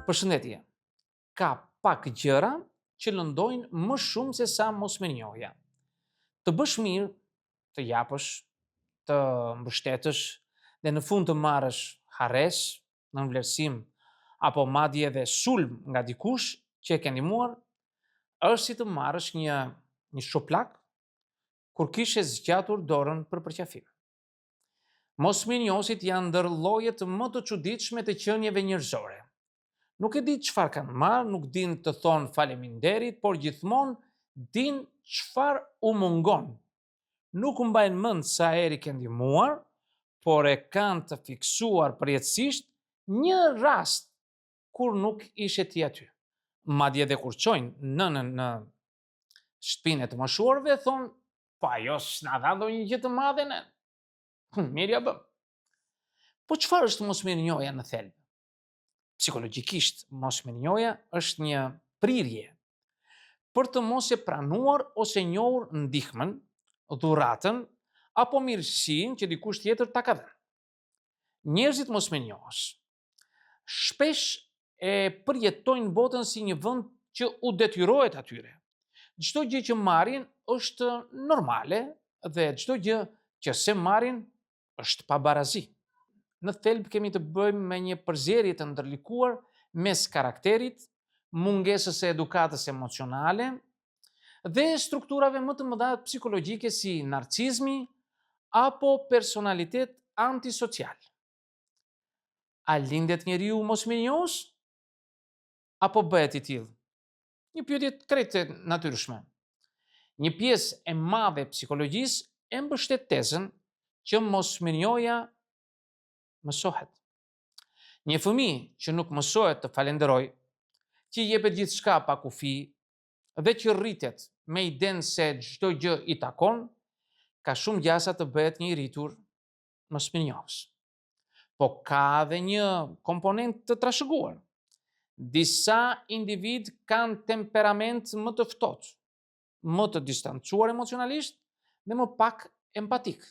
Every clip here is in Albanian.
Përshëndetje. Ka pak gjëra që lëndojnë më shumë se sa mosmërnjohja. Të bësh mirë, të japësh, të mbështetësh dhe në fund të marrësh harres, në vlerësim apo madje edhe sulm nga dikush që e ke ndihmuar, është si të marrësh një shoplak kur kishe zgjatur dorën për përqafim. Mosmërnjohësit janë ndër llojet më të çuditshme të qenieve njerëzore. Nuk e di çfarë kanë marrë, nuk din të thonë faleminderit, por gjithmonë din çfarë u mungon. Nuk u mbajnë mend sa herë ke ndihmuar, por e kanë të fiksuar përjetësisht një rast kur nuk ishe ti aty. Madje edhe kur çojnë nënën në shtëpinë e të moshuarve, thonë, po ajo s'na dha ndonjë gjë të madhe ne. Mirë ja bëm. Po çfarë është mosmërnjohja në thelb? Psikologjikisht, mosmërnjohja është një prirje për të mos e pranuar ose njohur ndihmën, dhuratën apo mirësinë që dikush tjetër ta ka dhënë. Njerëzit mosmërnjohës shpesh e përjetojnë botën si një vend që u detyrohet atyre. Çdo gjë që marrin është normale dhe çdo gjë që se marrin është pa barazi. Në thelb kemi të bëjmë me një përzierje të ndërlikuar mes karakterit, mungesës së edukatës emocionale dhe strukturave më të mëdha psikologjike si narcizmi apo personalitet antisocial. A lindet njeriu mosmërnjohës apo bëhet i tillë? Një pyetje krejt e natyrshme. Një pjesë e madhe e psikologjisë e mbështet tezën që mosmërnjohja mësohet. Një fëmijë që nuk mësohet të falenderojë, që jepet gjithçka pa kufi dhe që rritet me idenë se çdo gjë i takon, ka shumë gjasa të bëhet një i rritur mosmërnjohës. Po ka edhe një komponent të trashëguar. Disa individ kanë temperament më të ftohtë, më të distancuar emocionalisht dhe më pak empatik.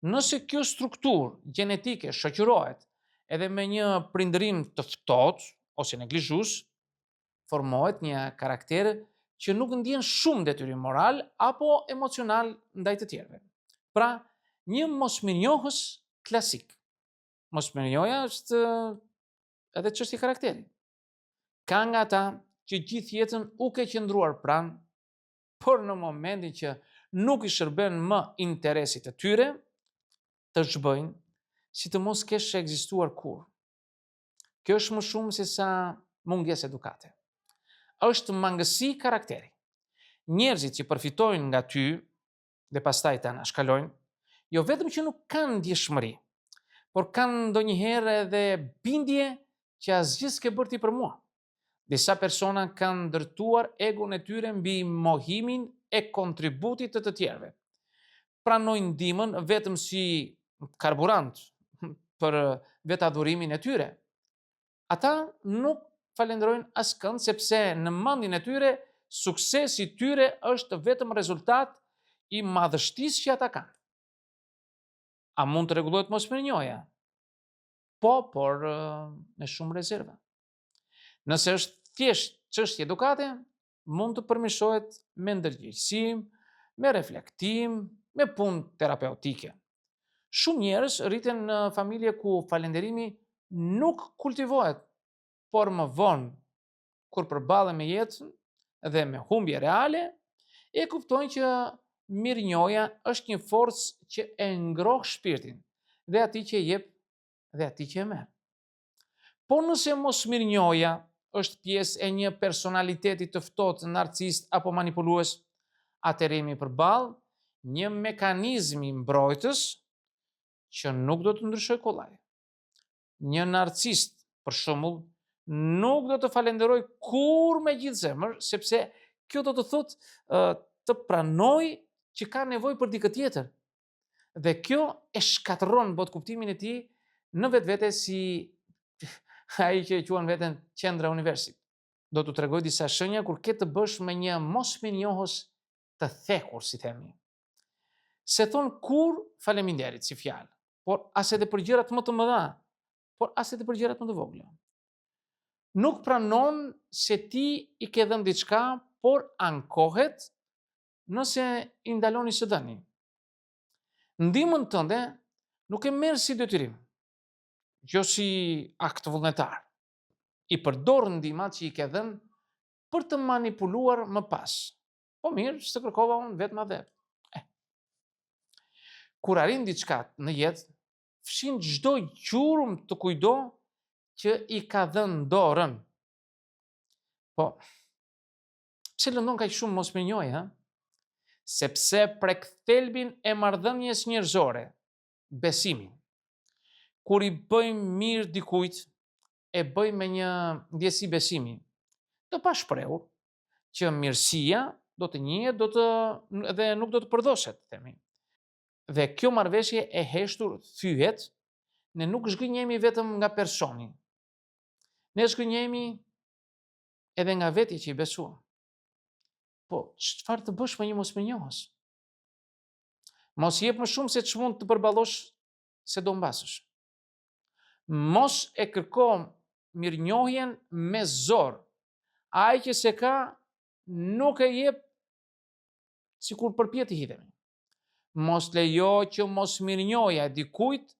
Nëse kjo strukturë gjenetike shoqërohet edhe me një prindërim të ftohtë ose neglizhues, formohet një karakter që nuk ndjen shumë detyrim moral apo emocional ndaj të tjerëve. Pra, një mosmërnjohës klasik. Mosmërnjohja është edhe çështje karakteri. Ka nga ata që gjithë jetën u ke qëndruar pranë, por në momentin që nuk i shërben më interesit të tyre, të zhbëjnë si të mos kesh ekzistuar kurrë. Kjo është më shumë se sa mungesë edukate. Është mangësi karakteri. Njerëzit që përfitojnë nga ty dhe pastaj ta anashkalojnë, jo vetëm që nuk kanë ndjeshmëri, por kanë ndonjëherë edhe bindje që asgjë s'ke bërë ti për mua. Disa persona kanë ndërtuar egon e tyre mbi mohimin e kontributit të tjerëve. Pranojnë ndihmën vetëm si karburant për vetadhurimin e tyre. Ata nuk falenderojnë askënd sepse në mendjen e tyre suksesi i tyre është vetëm rezultat i madhështisë që ata kanë. A mund të rregullohet mosmërnjohja? Po, por me shumë rezerva. Nëse është thjesht çështje edukate, mund të përmirësohet me ndërgjegjësim, me reflektim, me punë terapeutike. Shumë njerëz rriten në familje ku falenderimi nuk kultivohet, por më vonë, kur përballen me jetën dhe me humbje reale, e kuptojnë që mirënjohja është një forcë që e ngroh shpirtin dhe atij që jep dhe atij që e merr. Po nëse mosmirënjohja është pjesë e një personaliteti të ftohtë narcist apo manipulues, atëherë jemi përballë një mekanizmi mbrojtës që nuk do të ndryshoj kollaj. Një narcist, për shembull, nuk do të falenderoj kurrë me gjithë zemër, sepse kjo do të thotë të pranoj që ka nevojë për dikë tjetër. Dhe kjo e shkatërron bot kuptimin e tij në vetvete si ai që e quan veten qendra universit. Do t'u tregoj disa shenja kur ke të bësh me një mosmirënjohës të thekur, si themi. Se thon kur faleminderit si fjalë, por as edhe për gjërat më të mëdha, por as edhe për gjërat më të vogla. nuk pranon se ti i ke dhënë diçka, por ankohet nëse i ndaloni së dëni. Ndihmën tënde nuk e merr si detyrim, jo si akt vullnetar. I përdor ndihmat që i ke dhënë për të manipuluar më pas. Po mirë, s'të kërkova unë vetë ma vetë. Kur arrin diçka në jetë, fshin çdo gjurmë të kujdo që i ka dhënë dorën. Po, pse lëndon kaq shumë mosmënjoj, ha? Sepse prek thelbin e marrëdhënies njerëzore, besimin. Kur i bëjmë mirë dikujt, e bëjmë me një ndjesi besimi, të pashprehur, që mirësia do të njihet, dhe nuk do të përdoset, themi. Dhe kjo marrëveshje e heshtur thyhet, ne nuk zhgënjemi vetëm nga personi. Ne zhgënjemi edhe nga vetja që i besuam. Po, çfarë të bësh me një mosmënjohës? Mos jep më shumë se ç'mund të përballosh se do mbasësh. Mos e kërko mirënjohjen me zor. Ai që se ka, nuk e jep sikur përpjet të hidhemi. Mos lejo që mos mirënjohja e dikujt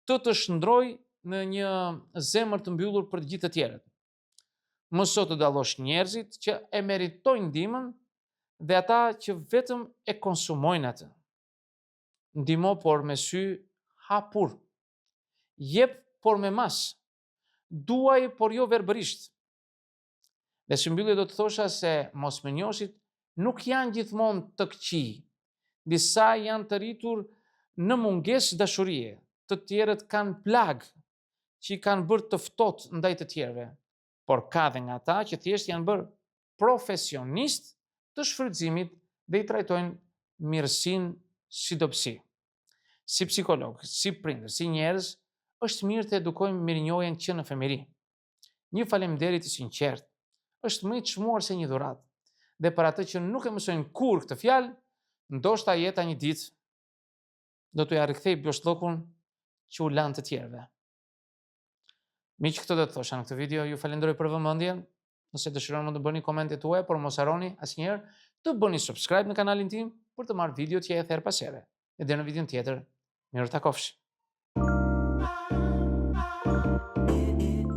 të shndroj në një zemër të mbyllur për të gjithë të tjerët. Mëso të dallosh njerëzit që e meritojnë ndihmën dhe ata që vetëm e konsumojnë atë. Ndihmo por me sy hapur. Jep por me mas. Duaj por jo verbërisht. Dhe së mbyllje do të thosha se mosmënjohësit nuk janë gjithmonë të këqij. Disa janë të rritur në mungesë dashurie, të tjerët kanë plag që i kanë bërë të ftohtë ndaj të tjerëve, por ka dhe nga ata që thjesht janë bërë profesionist të shfrytëzimit dhe i trajtojnë mirësinë si dobësi. Si psikolog, si prindër, si njerëz, është mirë të edukojmë mirënjohjen që në fëmijëri. Një faleminderit i sinqert është më i çmuar se një dhuratë. Dhe për atë që nuk e mësojnë kurrë këtë fjalë, ndoshta jeta një ditë do t'u ja rikthej blushllokun që u lan të tjerëve. Miq, këtë do të thosha në këtë video. Ju falenderoj për vëmendjen. Nëse dëshironi mund të bëni komentet tuaja, por mos harroni asnjëherë të bëni subscribe në kanalin tim për të marrë videot që e her pas here. Dhe deri në videon tjetër, mirë takofshi.